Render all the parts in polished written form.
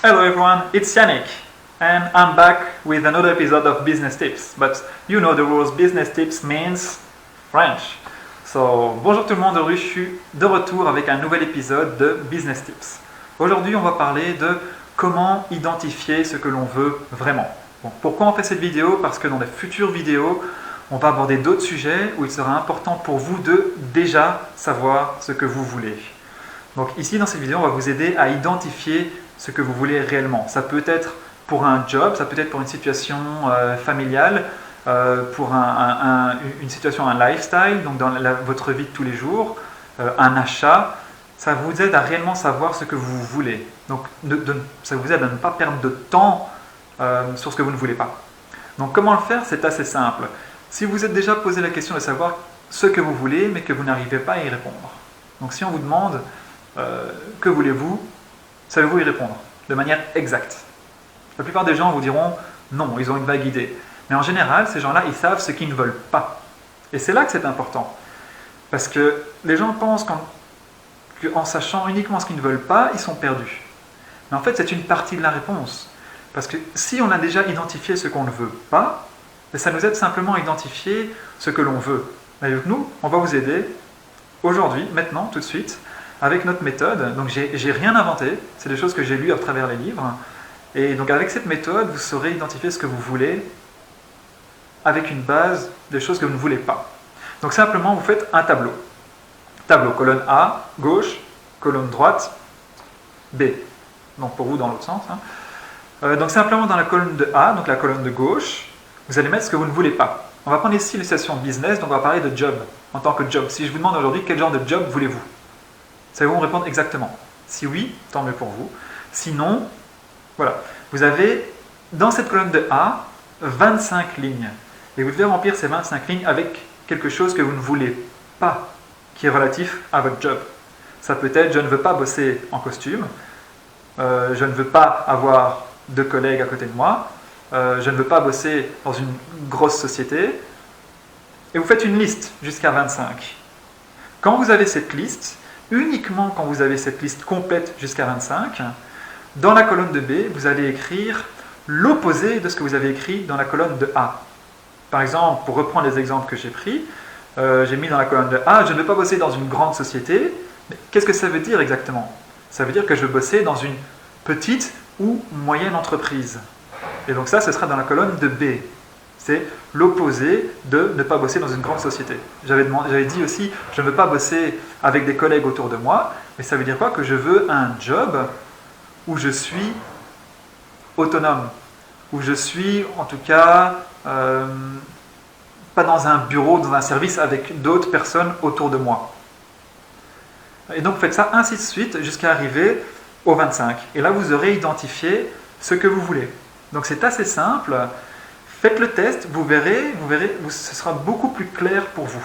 Hello everyone, it's Yannick, and I'm back with another episode of Business Tips. But you know the rules, Business Tips means French. So, bonjour tout le monde, aujourd'hui je suis de retour avec un nouvel épisode de Business Tips. Aujourd'hui on va parler de comment identifier ce que l'on veut vraiment. Bon, pourquoi on fait cette vidéo? Parce que dans les futures vidéos, on va aborder d'autres sujets où il sera important pour vous de déjà savoir ce que vous voulez. Donc ici dans cette vidéo, on va vous aider à identifier ce que vous voulez réellement. Ça peut être pour un job, ça peut être pour une situation familiale, pour une situation, un lifestyle, donc dans votre vie de tous les jours, un achat. Ça vous aide à réellement savoir ce que vous voulez. Donc ça vous aide à ne pas perdre de temps sur ce que vous ne voulez pas. Donc comment le faire? C'est assez simple. Si vous êtes déjà posé la question de savoir ce que vous voulez, mais que vous n'arrivez pas à y répondre. Donc si on vous demande que voulez-vous, savez-vous y répondre de manière exacte? La plupart des gens vous diront non, ils ont une vague idée. Mais en général, ces gens-là, ils savent ce qu'ils ne veulent pas. Et c'est là que c'est important. Parce que les gens pensent qu'en sachant uniquement ce qu'ils ne veulent pas, ils sont perdus. Mais en fait, c'est une partie de la réponse. Parce que si on a déjà identifié ce qu'on ne veut pas, ça nous aide simplement à identifier ce que l'on veut. Et donc nous, on va vous aider aujourd'hui, maintenant, tout de suite, avec notre méthode. Donc j'ai rien inventé, c'est des choses que j'ai lues à travers les livres. Et donc avec cette méthode, vous saurez identifier ce que vous voulez avec une base des choses que vous ne voulez pas. Donc simplement, vous faites un tableau. Tableau, colonne A, gauche, colonne droite, B. Donc pour vous, dans l'autre sens. Donc simplement dans la colonne de A, donc la colonne de gauche, vous allez mettre ce que vous ne voulez pas. On va prendre ici l'illustration business, donc on va parler de job, en tant que job. Si je vous demande aujourd'hui quel genre de job voulez-vous, savez-vous me répondre exactement? Si oui, tant mieux pour vous. Sinon, voilà. Vous avez, dans cette colonne de A, 25 lignes. Et vous devez remplir ces 25 lignes avec quelque chose que vous ne voulez pas, qui est relatif à votre job. Ça peut être, je ne veux pas bosser en costume, je ne veux pas avoir de collègues à côté de moi, je ne veux pas bosser dans une grosse société. Et vous faites une liste jusqu'à 25. Quand vous avez cette liste, uniquement quand vous avez cette liste complète jusqu'à 25, dans la colonne de B, vous allez écrire l'opposé de ce que vous avez écrit dans la colonne de A. Par exemple, pour reprendre les exemples que j'ai pris, j'ai mis dans la colonne de A, je ne veux pas bosser dans une grande société. Mais qu'est-ce que ça veut dire exactement? Ça veut dire que je veux bosser dans une petite ou moyenne entreprise. Et donc ça, ce sera dans la colonne de B. C'est l'opposé de ne pas bosser dans une grande société. J'avais dit aussi, je ne veux pas bosser avec des collègues autour de moi, mais ça veut dire quoi? Que je veux un job où je suis autonome, où je suis en tout cas pas dans un bureau, dans un service avec d'autres personnes autour de moi. Et donc faites ça ainsi de suite jusqu'à arriver au 25. Et là, vous aurez identifié ce que vous voulez. Donc c'est assez simple. Faites le test, vous verrez, ce sera beaucoup plus clair pour vous.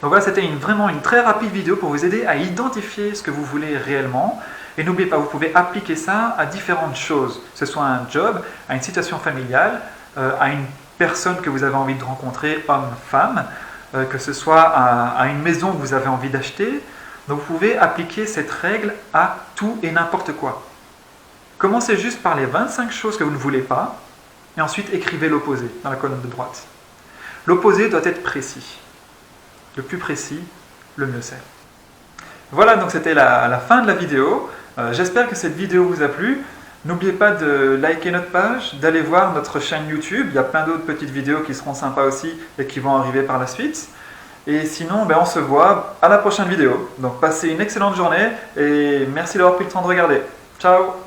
Donc voilà, c'était vraiment une très rapide vidéo pour vous aider à identifier ce que vous voulez réellement. Et n'oubliez pas, vous pouvez appliquer ça à différentes choses, que ce soit à un job, à une situation familiale, à une personne que vous avez envie de rencontrer, homme, femme, que ce soit à une maison que vous avez envie d'acheter. Donc vous pouvez appliquer cette règle à tout et n'importe quoi. Commencez juste par les 25 choses que vous ne voulez pas, et ensuite écrivez l'opposé dans la colonne de droite. L'opposé doit être précis. Le plus précis, le mieux c'est. Voilà, donc c'était la fin de la vidéo. J'espère que cette vidéo vous a plu. N'oubliez pas de liker notre page, d'aller voir notre chaîne YouTube. Il y a plein d'autres petites vidéos qui seront sympas aussi et qui vont arriver par la suite. Et sinon, on se voit à la prochaine vidéo. Donc passez une excellente journée et merci d'avoir pris le temps de regarder. Ciao!